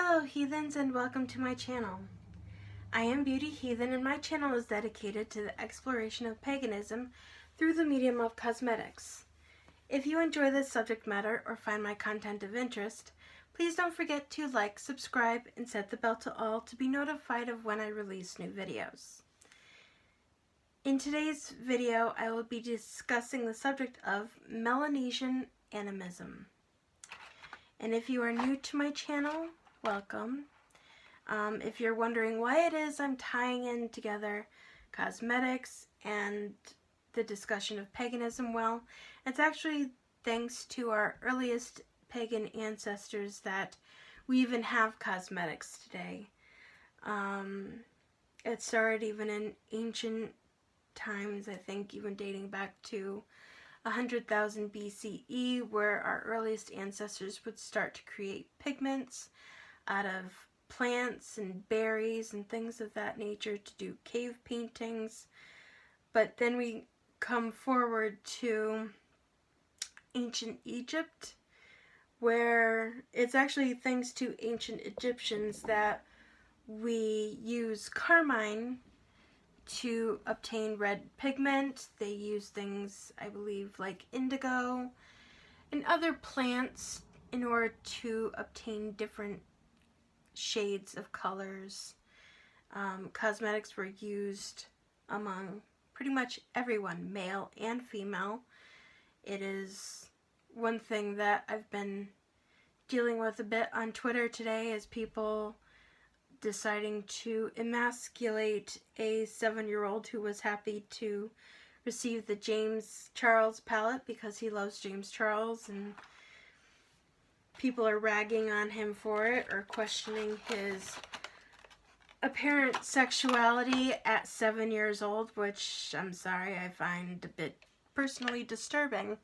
Hello heathens, and welcome to my channel. I am Beauty Heathen, and my channel is dedicated to the exploration of paganism through the medium of cosmetics. If you enjoy this subject matter or find my content of interest, please don't forget to like, subscribe, and set the bell to all to be notified of when I release new videos. In today's video, I will be discussing the subject of Melanesian Animism. And if you are new to my channel, welcome. If you're wondering why it is I'm tying in together cosmetics and the discussion of paganism, well, it's actually thanks to our earliest pagan ancestors that we even have cosmetics today. It started even in ancient times, I think even dating back to 100,000 BCE, where our earliest ancestors would start to create pigments out of plants and berries and things of that nature to do cave paintings. But then we come forward to ancient Egypt, where it's actually thanks to ancient Egyptians that we use carmine to obtain red pigment. They use things, I believe, like indigo and other plants in order to obtain different shades of colors. Cosmetics were used among pretty much everyone, male and female. It is one thing that I've been dealing with a bit on Twitter today, is people deciding to emasculate a 7-year-old who was happy to receive the James Charles palette because he loves James Charles, and people are ragging on him for it or questioning his apparent sexuality at 7 years old, which I'm sorry, I find a bit personally disturbing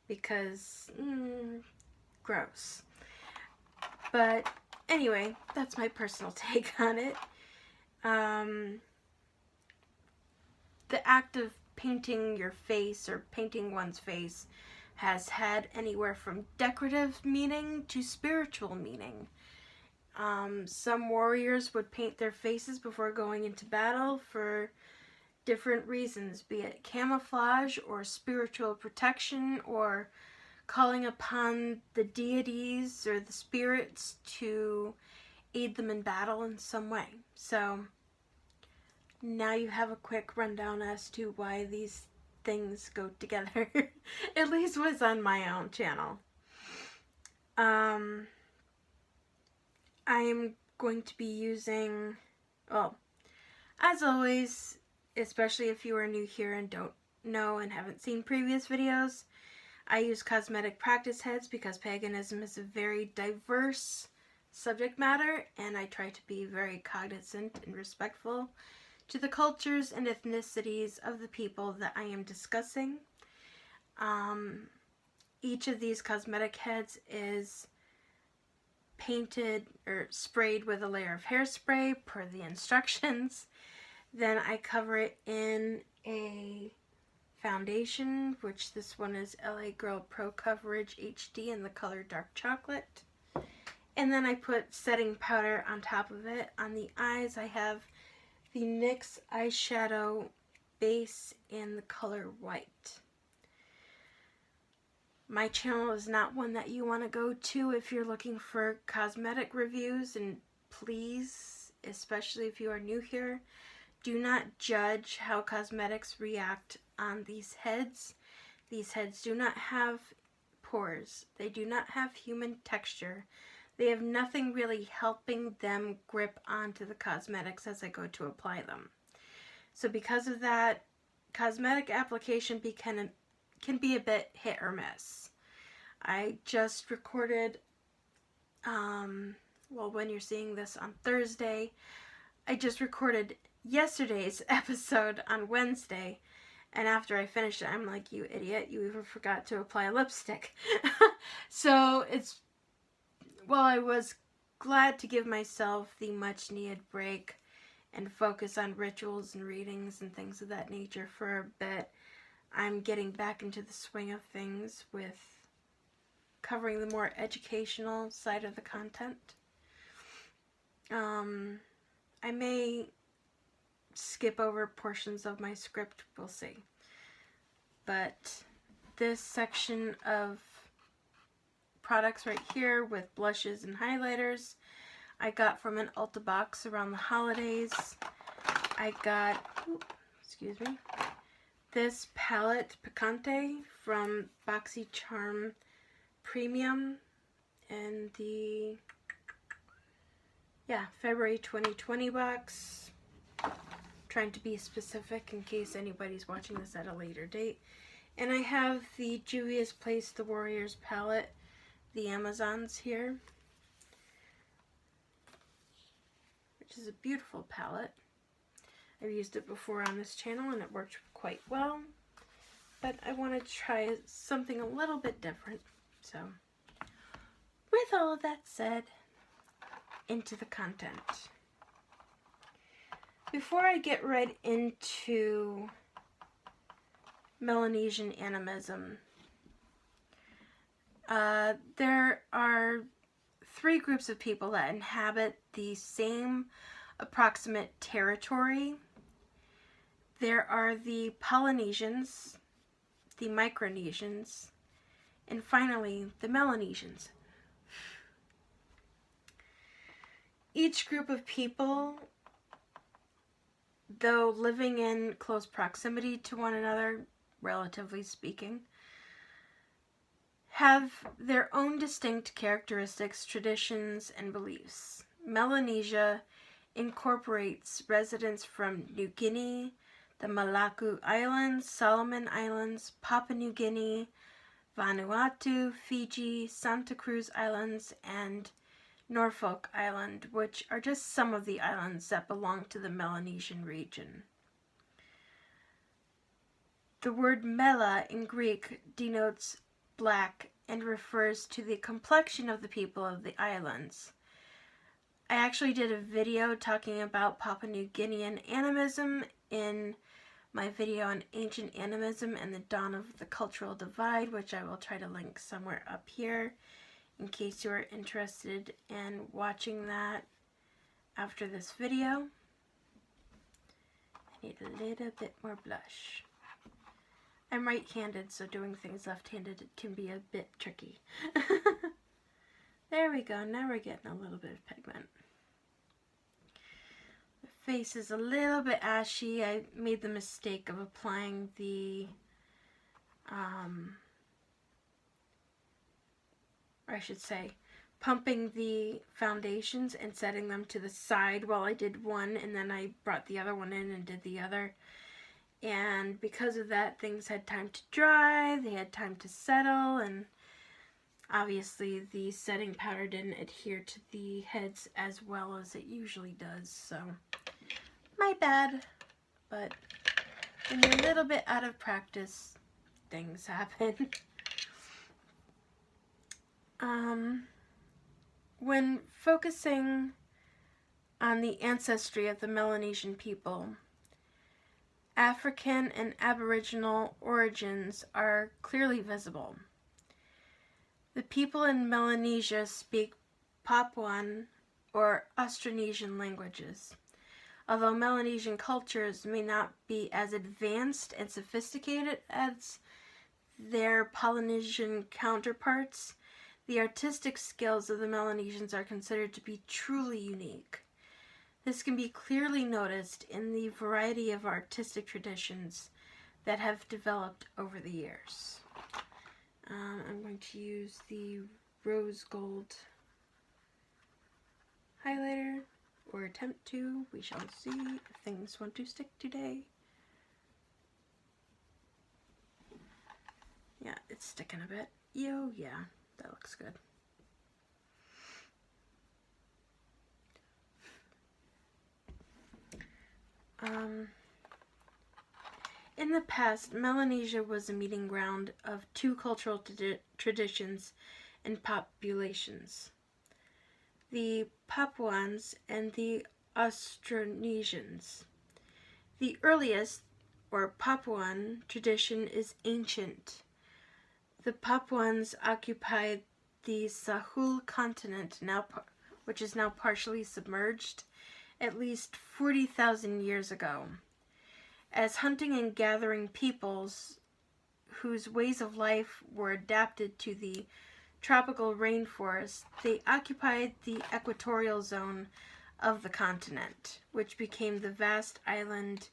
because gross. But anyway, that's my personal take on it. The act of painting your face or painting one's face has had anywhere from decorative meaning to spiritual meaning. Some warriors would paint their faces before going into battle for different reasons, be it camouflage or spiritual protection or calling upon the deities or the spirits to aid them in battle in some way. So now you have a quick rundown as to why these things go together. At least was on my own channel. I am going to be using, well, as always, especially if you are new here and don't know and haven't seen previous videos, I use cosmetic practice heads because paganism is a very diverse subject matter, and I try to be very cognizant and respectful to the cultures and ethnicities of the people that I am discussing. Each of these cosmetic heads is painted or sprayed with a layer of hairspray per the instructions. Then I cover it in a foundation, which this one is LA Girl Pro Coverage HD in the color Dark Chocolate. And then I put setting powder on top of it. On the eyes, I have the NYX eyeshadow base in the color White. My channel is not one that you want to go to if you're looking for cosmetic reviews, and please, especially if you are new here, do not judge how cosmetics react on these heads. These heads do not have pores. They do not have human texture. They have nothing really helping them grip onto the cosmetics as I go to apply them. So because of that, cosmetic application can be a bit hit or miss. I just recorded, well, when you're seeing this on Thursday, I just recorded yesterday's episode on Wednesday, and after I finished it, I'm like, you idiot, you even forgot to apply lipstick. So I was glad to give myself the much needed break and focus on rituals and readings and things of that nature for a bit. I'm getting back into the swing of things with covering the more educational side of the content. I may skip over portions of my script, we'll see. But this section of products right here with blushes and highlighters I got from an Ulta box around the holidays. I got, excuse me, this palette Picante from BoxyCharm Premium in the, February 2020 box. Trying to be specific in case anybody's watching this at a later date. And I have the Juvia's Place The Warriors palette, the Amazons here, which is a beautiful palette. I've used it before on this channel and it worked quite well, but I wanted to try something a little bit different. So, with all of that said, into the content. Before I get right into Melanesian Animism, there are three groups of people that inhabit the same approximate territory. There are the Polynesians, the Micronesians, and finally the Melanesians. Each group of people, though living in close proximity to one another, relatively speaking, have their own distinct characteristics, traditions, and beliefs. Melanesia incorporates residents from New Guinea, the Molucca Islands, Solomon Islands, Papua New Guinea, Vanuatu, Fiji, Santa Cruz Islands, and Norfolk Island, which are just some of the islands that belong to the Melanesian region. The word mela in Greek denotes black and refers to the complexion of the people of the islands. I actually did a video talking about Papua New Guinean animism in my video on ancient animism and the dawn of the cultural divide, which I will try to link somewhere up here in case you are interested in watching that after this video. I need a little bit more blush. I'm right-handed, so doing things left-handed can be a bit tricky. There we go, now we're getting a little bit of pigment. The face is a little bit ashy. I made the mistake of applying the, or I should say, pumping the foundations and setting them to the side while I did one, and then I brought the other one in and did the other. And because of that, things had time to dry, they had time to settle, and obviously the setting powder didn't adhere to the heads as well as it usually does, so my bad. But when you're a little bit out of practice, things happen. When focusing on the ancestry of the Melanesian people, African and Aboriginal origins are clearly visible. The people in Melanesia speak Papuan or Austronesian languages. Although Melanesian cultures may not be as advanced and sophisticated as their Polynesian counterparts, the artistic skills of the Melanesians are considered to be truly unique. This can be clearly noticed in the variety of artistic traditions that have developed over the years. I'm going to use the rose gold highlighter, or attempt to. We shall see if things want to stick today. Yeah, it's sticking a bit. Yo, yeah, that looks good. In the past, Melanesia was a meeting ground of two cultural traditions and populations, the Papuans and the Austronesians. The earliest, or Papuan, tradition is ancient. The Papuans occupied the Sahul continent, now which is now partially submerged, at least 40,000 years ago. As hunting and gathering peoples whose ways of life were adapted to the tropical rainforest, they occupied the equatorial zone of the continent, which became the vast island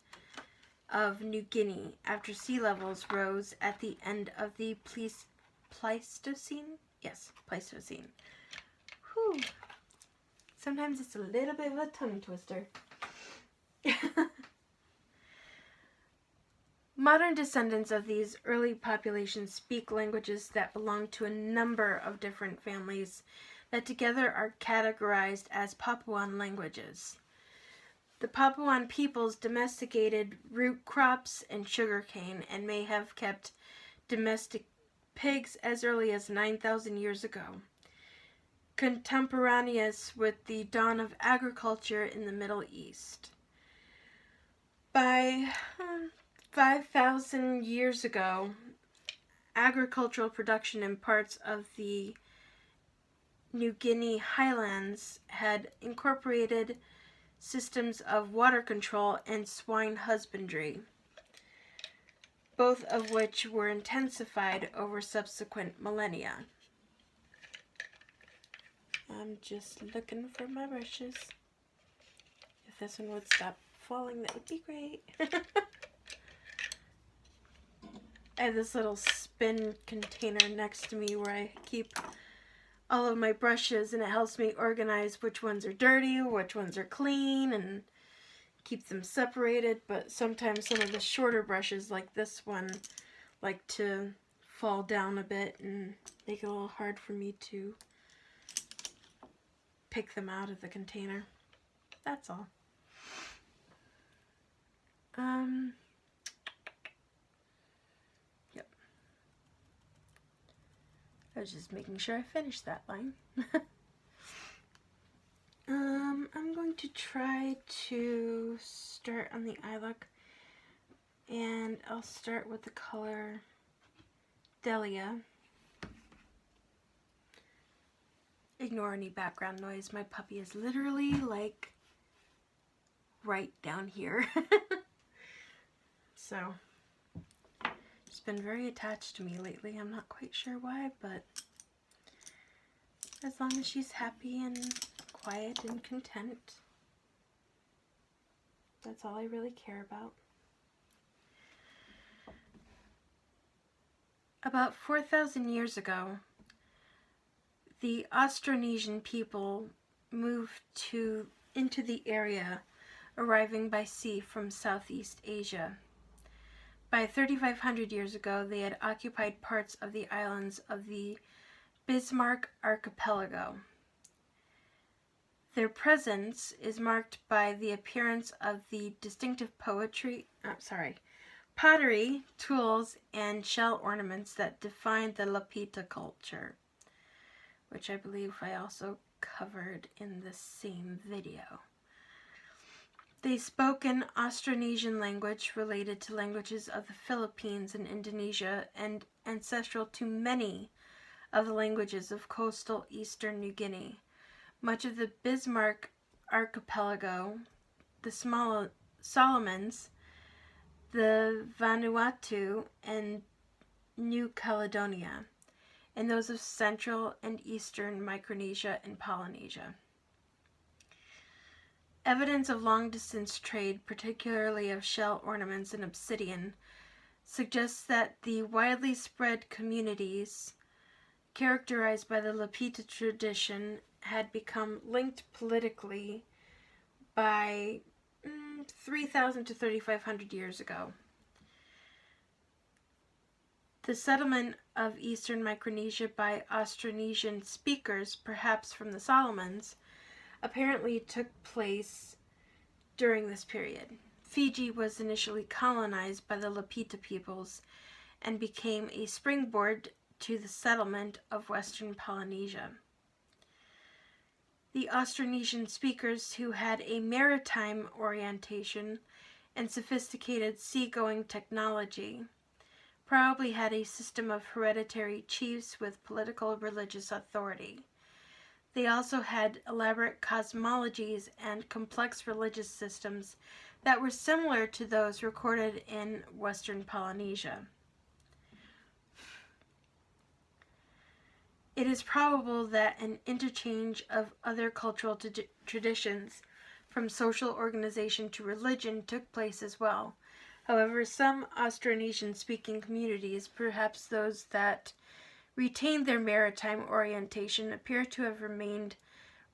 of New Guinea after sea levels rose at the end of the Pleistocene? Yes, Pleistocene. Whew. Sometimes it's a little bit of a tongue twister. Modern descendants of these early populations speak languages that belong to a number of different families that together are categorized as Papuan languages. The Papuan peoples domesticated root crops and sugarcane and may have kept domestic pigs as early as 9,000 years ago, contemporaneous with the dawn of agriculture in the Middle East. By 5,000 years ago, agricultural production in parts of the New Guinea highlands had incorporated systems of water control and swine husbandry, both of which were intensified over subsequent millennia. I'm just looking for my brushes. If this one would stop falling, that would be great. I have this little spin container next to me where I keep all of my brushes, and it helps me organize which ones are dirty, which ones are clean, and keep them separated. But sometimes some of the shorter brushes, like this one, like to fall down a bit and make it a little hard for me to pick them out of the container. That's all. Yep. I was just making sure I finished that line. I'm going to try to start on the eye look, and I'll start with the color Delia. Ignore any background noise. My puppy is literally like right down here. So, she's been very attached to me lately. I'm not quite sure why, but as long as she's happy and quiet and content, that's all I really care about. About 4,000 years ago, the Austronesian people moved into the area, arriving by sea from Southeast Asia. By 3,500 years ago, they had occupied parts of the islands of the Bismarck Archipelago. Their presence is marked by the appearance of the distinctive pottery, tools, and shell ornaments that define the Lapita culture, which I believe I also covered in the same video. They spoke an Austronesian language related to languages of the Philippines and Indonesia and ancestral to many of the languages of coastal eastern New Guinea. Much of the Bismarck Archipelago, the Solomons, the Vanuatu, and New Caledonia, and those of Central and Eastern Micronesia and Polynesia. Evidence of long-distance trade, particularly of shell ornaments and obsidian, suggests that the widely spread communities characterized by the Lapita tradition had become linked politically by 3,000 to 3,500 years ago. The settlement of eastern Micronesia by Austronesian speakers, perhaps from the Solomons, apparently took place during this period. Fiji was initially colonized by the Lapita peoples and became a springboard to the settlement of Western Polynesia. The Austronesian speakers, who had a maritime orientation and sophisticated seagoing technology, probably had a system of hereditary chiefs with political religious authority. They also had elaborate cosmologies and complex religious systems that were similar to those recorded in Western Polynesia. It is probable that an interchange of other cultural traditions, from social organization to religion, took place as well. However, some Austronesian-speaking communities, perhaps those that retained their maritime orientation, appear to have remained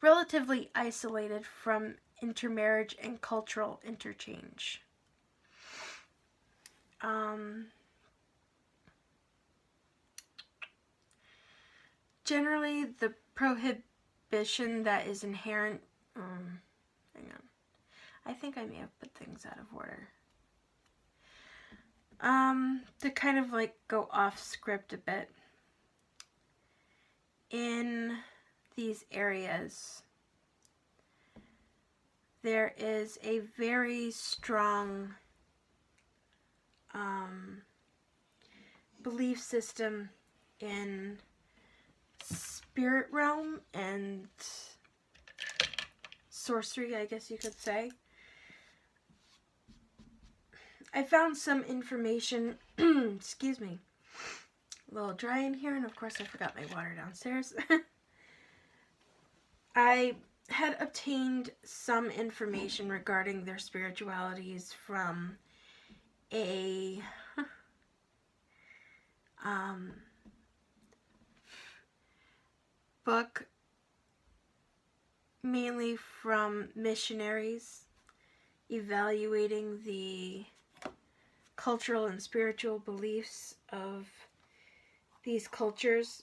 relatively isolated from intermarriage and cultural interchange. Generally, the prohibition that is inherent... hang on. I think I may have put things out of order. To kind of like go off script a bit. In these areas, there is a very strong belief system in spirit realm and sorcery, I guess you could say. I found some information, excuse me, a little dry in here, and of course I forgot my water downstairs. I had obtained some information regarding their spiritualities from a book, mainly from missionaries, evaluating the cultural and spiritual beliefs of these cultures.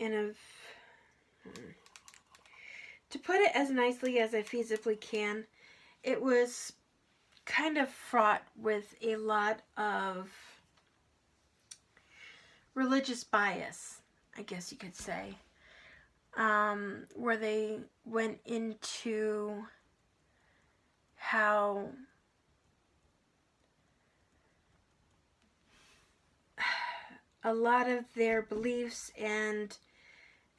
And to put it as nicely as I feasibly can, it was kind of fraught with a lot of religious bias, I guess you could say, where they went into how a lot of their beliefs, and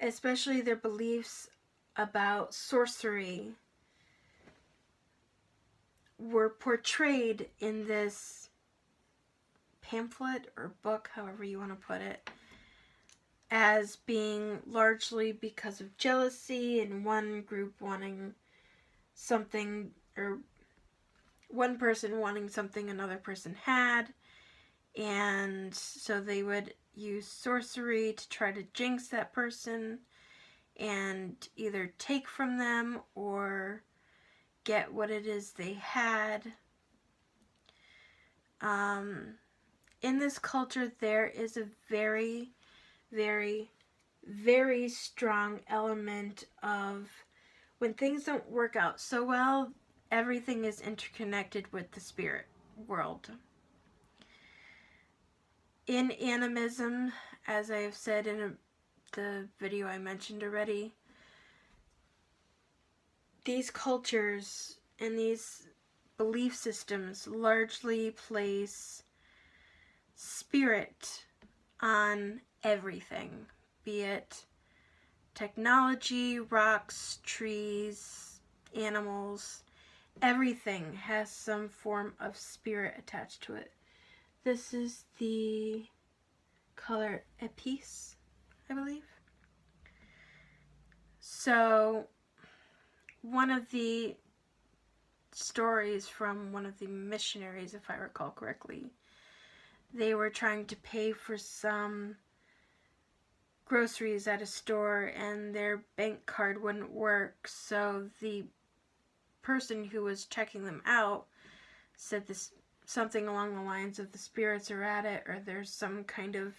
especially their beliefs about sorcery, were portrayed in this pamphlet or book, however you want to put it, as being largely because of jealousy and one group wanting something, or one person wanting something another person had, and so they would use sorcery to try to jinx that person and either take from them or get what it is they had. In this culture, there is a very, very, very strong element of when things don't work out so well, everything is interconnected with the spirit world. In animism, as I have said in the video I mentioned already, these cultures and these belief systems largely place spirit on everything, be it technology, rocks, trees, animals. Everything has some form of spirit attached to it. This is the color Épice, I believe. So, one of the stories from one of the missionaries, if I recall correctly, they were trying to pay for some groceries at a store and their bank card wouldn't work, so the person who was checking them out said this something along the lines of the spirits are at it, or there's some kind of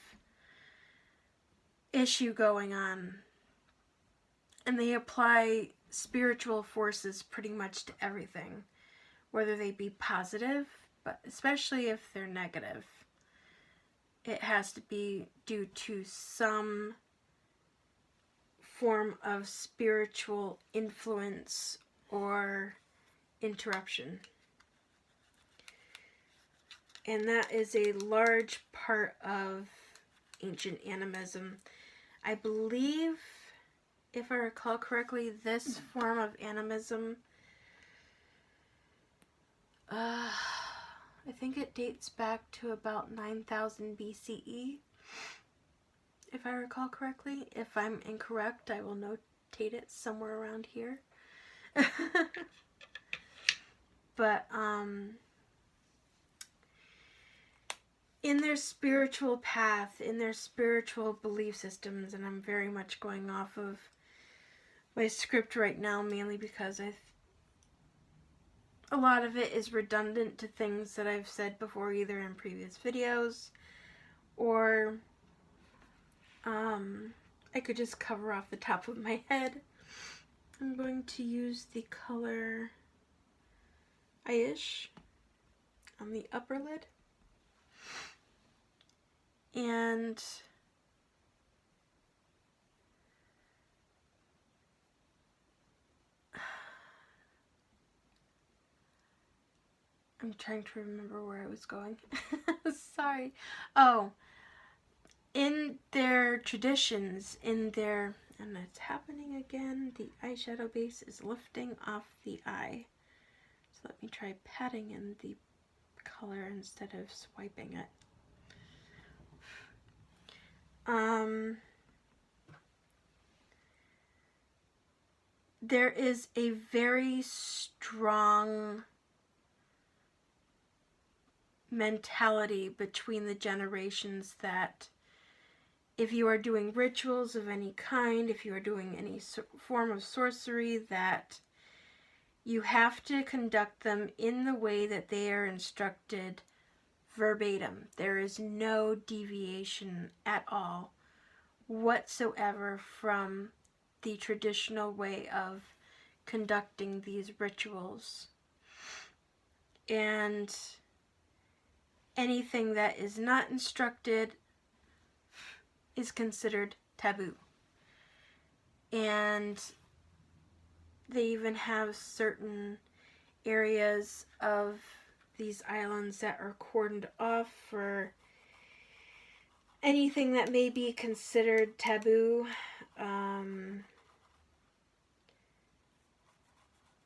issue going on. And they apply spiritual forces pretty much to everything, whether they be positive, but especially if they're negative. It has to be due to some form of spiritual influence or interruption. And that is a large part of ancient animism. I believe, if I recall correctly, this form of animism, I think it dates back to about 9000 BCE, if I recall correctly. If I'm incorrect, I will notate it somewhere around here. But, in their spiritual path, in their spiritual belief systems, and I'm very much going off of my script right now, mainly because a lot of it is redundant to things that I've said before, either in previous videos, or I could just cover off the top of my head. I'm going to use the color Aish on the upper lid. And I'm trying to remember where I was going. Sorry. Oh, in their traditions, and it's happening again, the eyeshadow base is lifting off the eye. So let me try patting in the color instead of swiping it. There is a very strong mentality between the generations that if you are doing rituals of any kind, if you are doing any form of sorcery, that you have to conduct them in the way that they are instructed verbatim. There is no deviation at all whatsoever from the traditional way of conducting these rituals. And anything that is not instructed is considered taboo. And they even have certain areas of these islands that are cordoned off for anything that may be considered taboo,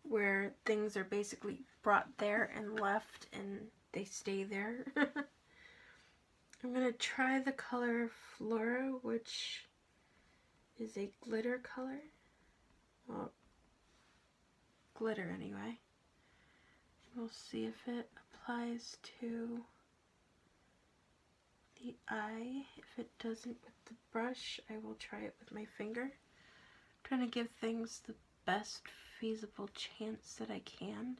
where things are basically brought there and left and they stay there. I'm going to try the color Flora, which is a glitter color. Well, glitter anyway. We'll see if it applies to the eye. If it doesn't with the brush, I will try it with my finger. I'm trying to give things the best feasible chance that I can.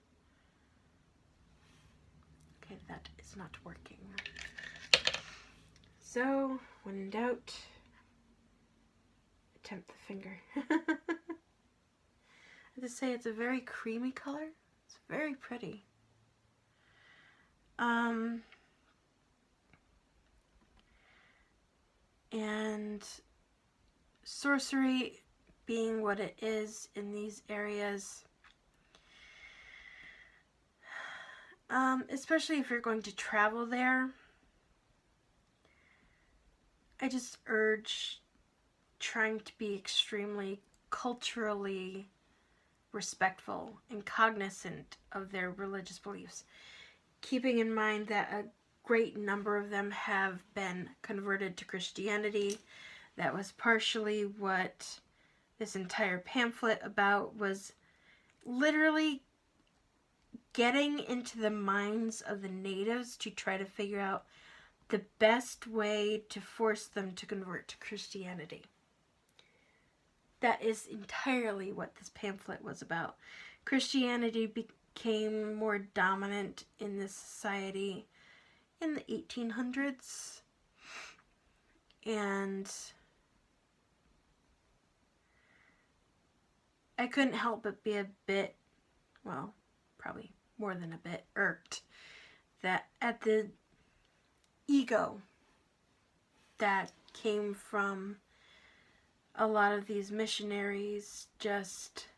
Okay, that is not working. So, when in doubt, attempt the finger. I have to say, it's a very creamy color. It's very pretty. And sorcery being what it is in these areas, especially if you're going to travel there, I just urge trying to be extremely culturally respectful and cognizant of their religious beliefs, keeping in mind that a great number of them have been converted to Christianity. That was partially what this entire pamphlet about, was literally getting into the minds of the natives to try to figure out the best way to force them to convert to Christianity. That is entirely what this pamphlet was about. Christianity became more dominant in this society in the 1800s. And I couldn't help but be a bit, well, probably more than a bit, irked that at the ego that came from a lot of these missionaries, just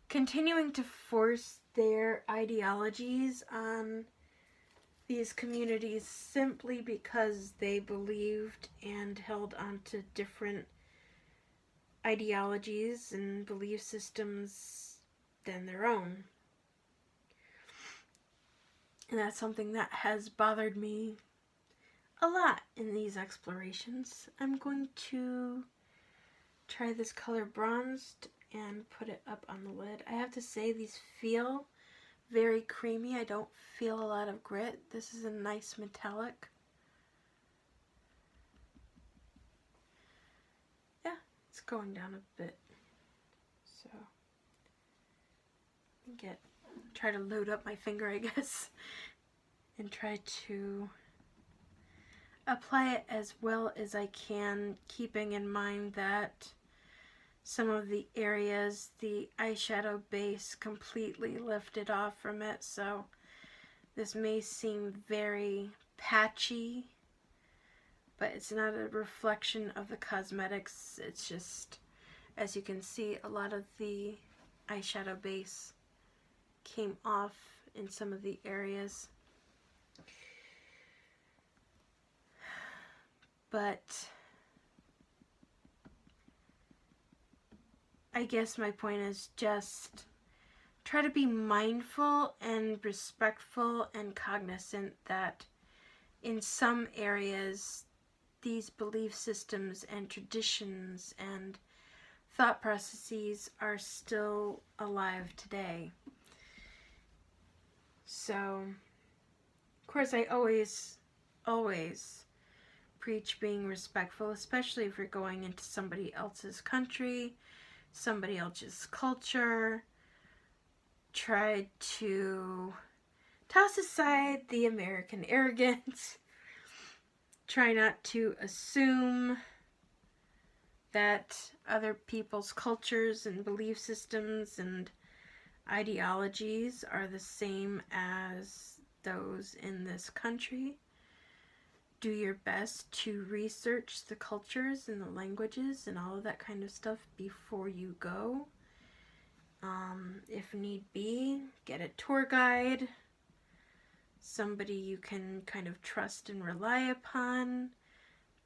continuing to force their ideologies on these communities simply because they believed and held on to different ideologies and belief systems than their own. And that's something that has bothered me a lot in these explorations. I'm going to try this color bronzed and put it up on the lid. I have to say these feel very creamy. I don't feel a lot of grit. This is a nice metallic. Yeah, it's going down a bit. So try to load up my finger, I guess, and try to apply it as well as I can, keeping in mind that some of the areas, the eyeshadow base completely lifted off from it, so this may seem very patchy, but it's not a reflection of the cosmetics. It's just, as you can see, a lot of the eyeshadow base came off in some of the areas. But I guess my point is just try to be mindful and respectful and cognizant that in some areas these belief systems and traditions and thought processes are still alive today. So, of course, I always preach being respectful, especially if you're going into somebody else's country, somebody else's culture. Try to toss aside the American arrogance. Try not to assume that other people's cultures and belief systems and ideologies are the same as those in this country. Do your best to research the cultures and the languages and all of that kind of stuff before you go. If need be, get a tour guide, somebody you can kind of trust and rely upon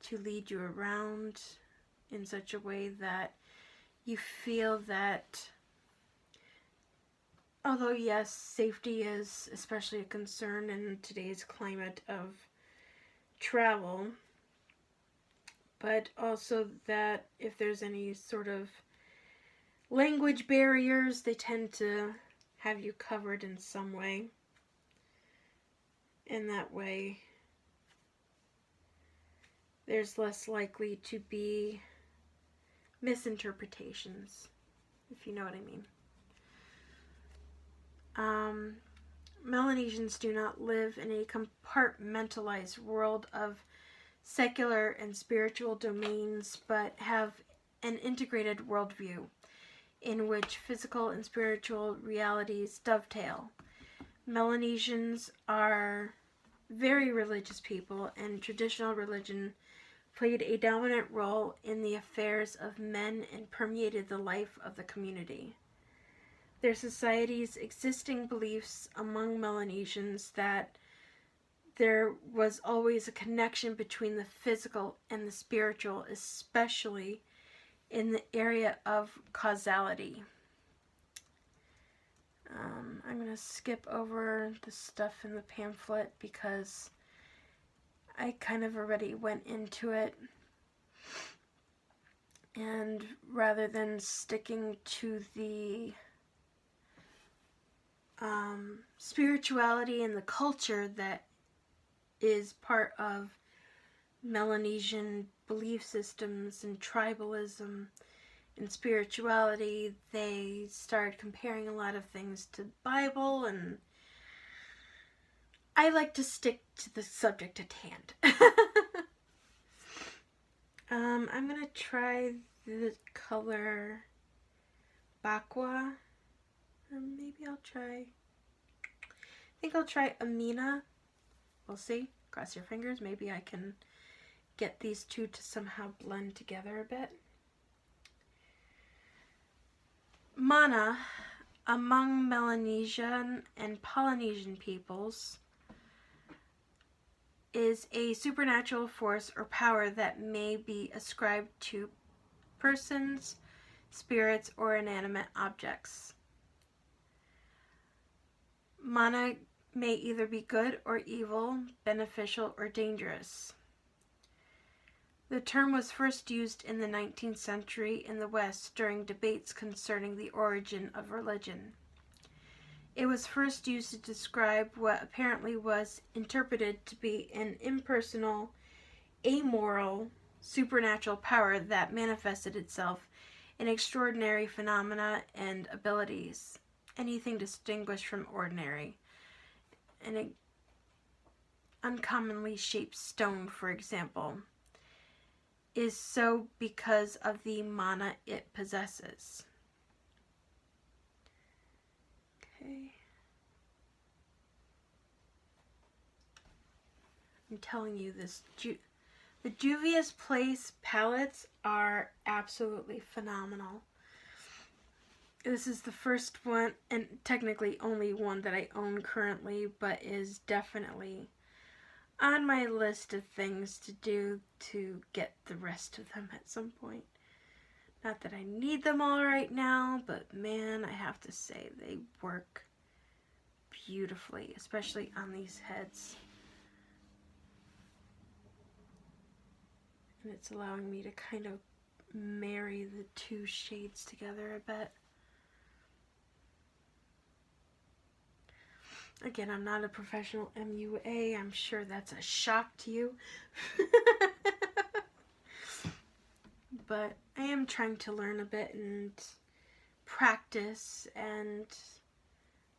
to lead you around in such a way that you feel that, although yes, safety is especially a concern in today's climate of travel, but also that if there's any sort of language barriers, they tend to have you covered in some way. In that way, there's less likely to be misinterpretations, if you know what I mean. Melanesians do not live in a compartmentalized world of secular and spiritual domains, but have an integrated worldview in which physical and spiritual realities dovetail. Melanesians are very religious people, and traditional religion played a dominant role in the affairs of men and permeated the life of the community. Their society's existing beliefs among Melanesians that there was always a connection between the physical and the spiritual, especially in the area of causality. I'm going to skip over the stuff in the pamphlet because I kind of already went into it. And rather than sticking to the spirituality and the culture that is part of Melanesian belief systems and tribalism and spirituality, they started comparing a lot of things to the Bible, and I like to stick to the subject at hand. I'm going to try the color Bakwa. Maybe I'll try Amina. We'll see. Cross your fingers. Maybe I can get these two to somehow blend together a bit. Mana, among Melanesian and Polynesian peoples, is a supernatural force or power that may be ascribed to persons, spirits, or inanimate objects. Mana may either be good or evil, beneficial or dangerous. The term was first used in the 19th century in the West during debates concerning the origin of religion. It was first used to describe what apparently was interpreted to be an impersonal, amoral, supernatural power that manifested itself in extraordinary phenomena and abilities, anything distinguished from ordinary. An uncommonly shaped stone, for example, is so because of the mana it possesses. Okay. I'm telling you, the Juvia's Place palettes are absolutely phenomenal. This is the first one, and technically only one that I own currently, but is definitely on my list of things to do to get the rest of them at some point. Not that I need them all right now, but man, I have to say they work beautifully, especially on these heads. And it's allowing me to kind of marry the two shades together a bit. Again, I'm not a professional MUA. I'm sure that's a shock to you. But I am trying to learn a bit and practice and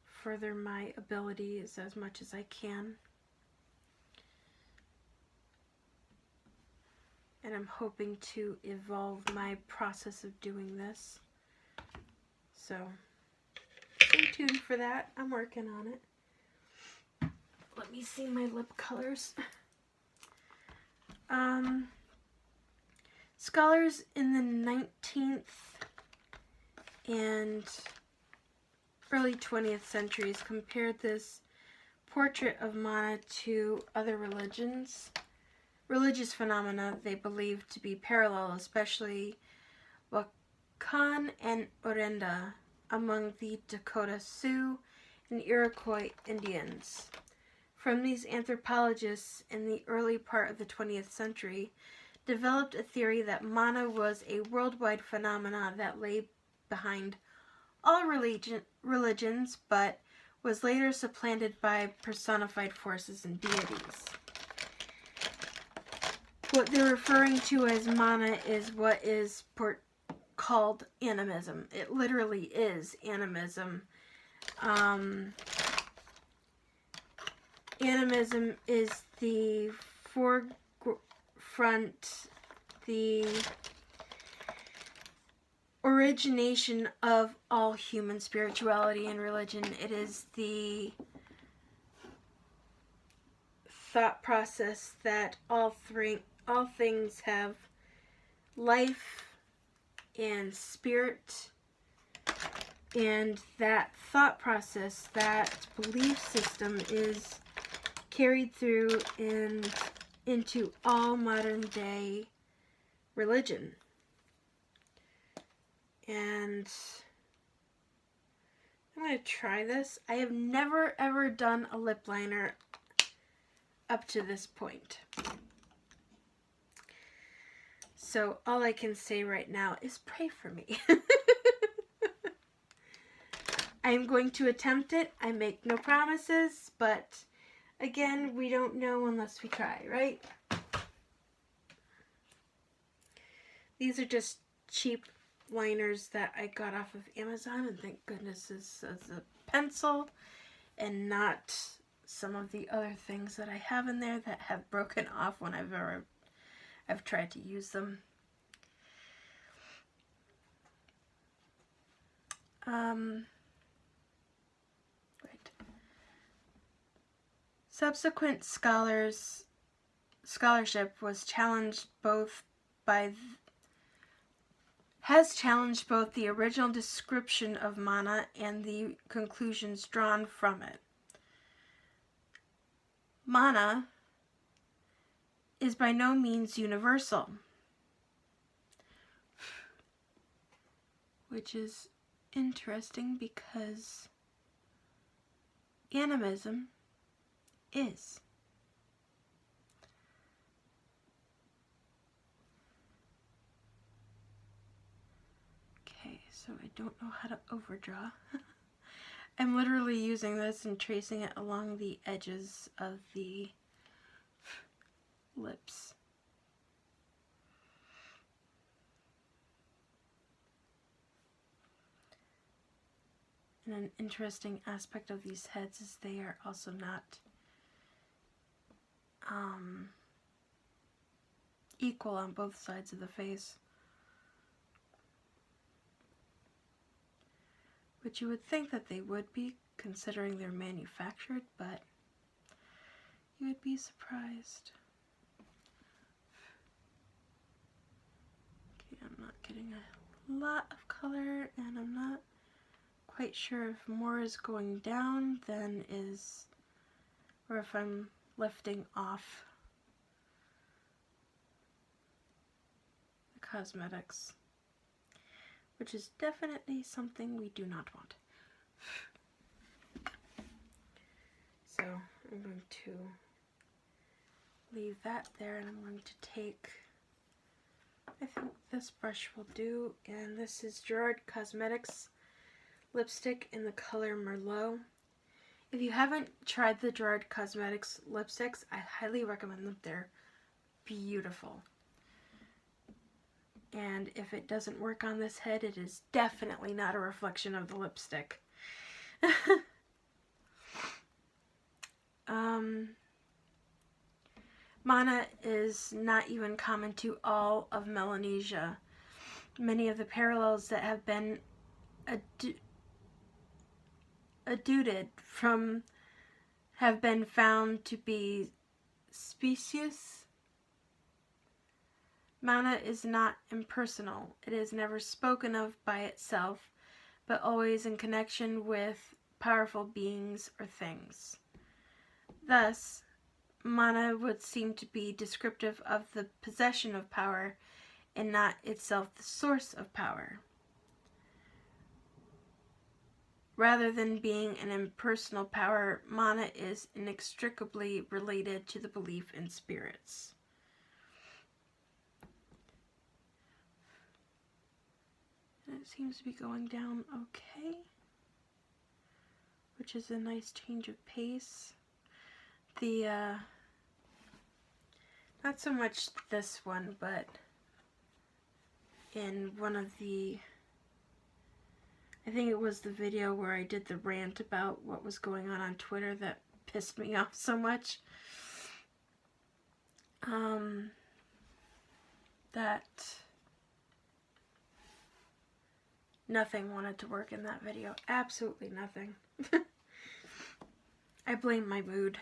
further my abilities as much as I can. And I'm hoping to evolve my process of doing this. So, stay tuned for that. I'm working on it. Let me see my lip colors. Scholars in the 19th and early 20th centuries compared this portrait of Mana to other religious phenomena they believed to be parallel, especially Wakan and Orenda among the Dakota Sioux and Iroquois Indians. From these anthropologists in the early part of the 20th century developed a theory that Mana was a worldwide phenomenon that lay behind all religions, but was later supplanted by personified forces and deities. What they're referring to as Mana is what is called animism. It literally is animism. Animism is the forefront, the origination of all human spirituality and religion. It is the thought process that all things have life and spirit, and that thought process, that belief system is carried through into all modern day religion. And I'm going to try this. I have never ever done a lip liner up to this point. So all I can say right now is pray for me. I am going to attempt it. I make no promises, but again, we don't know unless we try, right? These are just cheap liners that I got off of Amazon, and thank goodness this is a pencil and not some of the other things that I have in there that have broken off when I've tried to use them. Subsequent scholarship has challenged both the original description of Mana and the conclusions drawn from it. Mana is by no means universal, which is interesting because animism is. Okay, so I don't know how to overdraw. I'm literally using this and tracing it along the edges of the lips. And an interesting aspect of these heads is they are also not equal on both sides of the face. Which you would think that they would be, considering they're manufactured, but you would be surprised. Okay, I'm not getting a lot of color, and I'm not quite sure if more is going down than is, or if I'm lifting off the cosmetics, which is definitely something we do not want. So I'm going to leave that there, and I'm going to take, I think this brush will do, and this is Gerard Cosmetics lipstick in the color Merlot. If you haven't tried the Gerard Cosmetics lipsticks, I highly recommend them. They're beautiful. And if it doesn't work on this head, it is definitely not a reflection of the lipstick. Mana is not even common to all of Melanesia. Many of the parallels that have been adduced from have been found to be specious. Mana is not impersonal. It is never spoken of by itself, but always in connection with powerful beings or things. Thus, mana would seem to be descriptive of the possession of power and not itself the source of power. Rather than being an impersonal power, mana is inextricably related to the belief in spirits. And it seems to be going down okay, which is a nice change of pace. The, not so much this one, but in one of the, I think it was the video where I did the rant about what was going on Twitter that pissed me off so much. That nothing wanted to work in that video. Absolutely nothing. I blame my mood.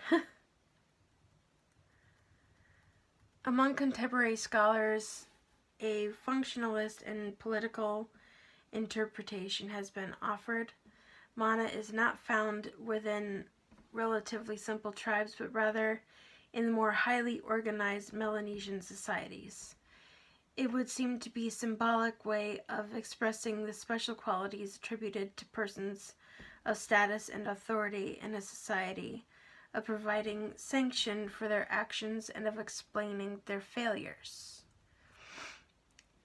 Among contemporary scholars, a functionalist and political interpretation has been offered. Mana is not found within relatively simple tribes, but rather in the more highly organized Melanesian societies. It would seem to be a symbolic way of expressing the special qualities attributed to persons of status and authority in a society, of providing sanction for their actions and of explaining their failures.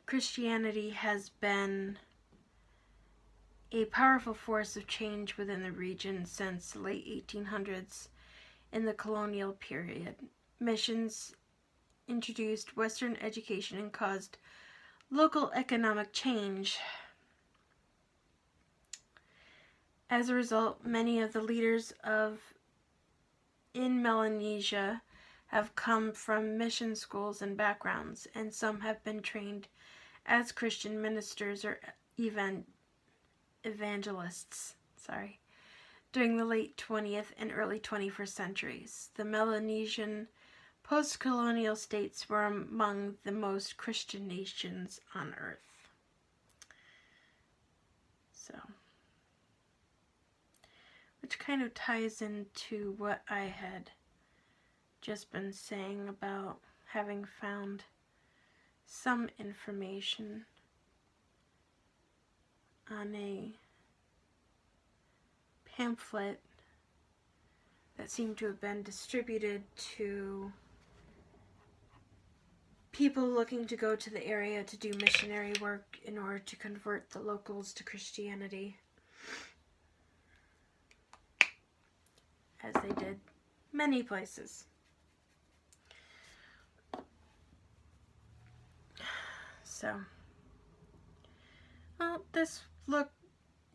Christianity has been a powerful force of change within the region since the late 1800s. In the colonial period, missions introduced Western education and caused local economic change. As a result, many of the leaders in Melanesia have come from mission schools and backgrounds, and some have been trained as Christian ministers or evangelists. During the late 20th and early 21st centuries, the Melanesian post-colonial states were among the most Christian nations on earth. So, which kind of ties into what I had just been saying about having found some information on a pamphlet that seemed to have been distributed to people looking to go to the area to do missionary work in order to convert the locals to Christianity, as they did many places. So, well, this look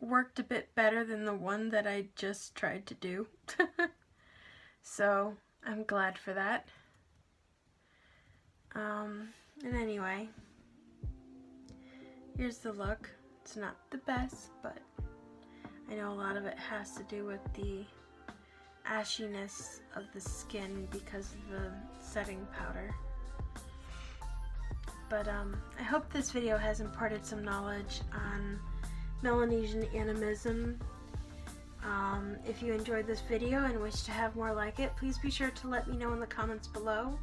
worked a bit better than the one that I just tried to do. So, I'm glad for that. And anyway, here's the look. It's not the best, but I know a lot of it has to do with the ashiness of the skin because of the setting powder. But I hope this video has imparted some knowledge on Melanesian Animism. If you enjoyed this video and wish to have more like it, please be sure to let me know in the comments below.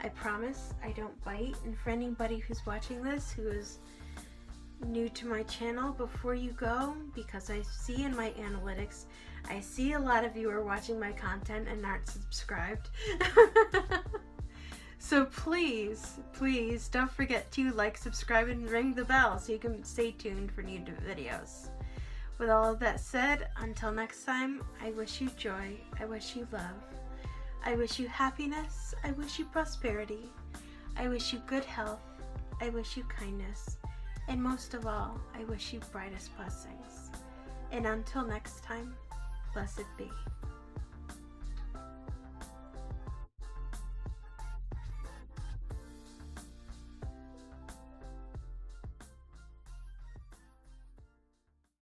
I promise I don't bite. And for anybody who's watching this who is new to my channel, before you go, because I see in my analytics, I see a lot of you are watching my content and aren't subscribed. So please, please don't forget to like, subscribe, and ring the bell so you can stay tuned for new videos. With all of that said, until next time, I wish you joy, I wish you love, I wish you happiness, I wish you prosperity, I wish you good health, I wish you kindness, and most of all, I wish you brightest blessings. And until next time, blessed be.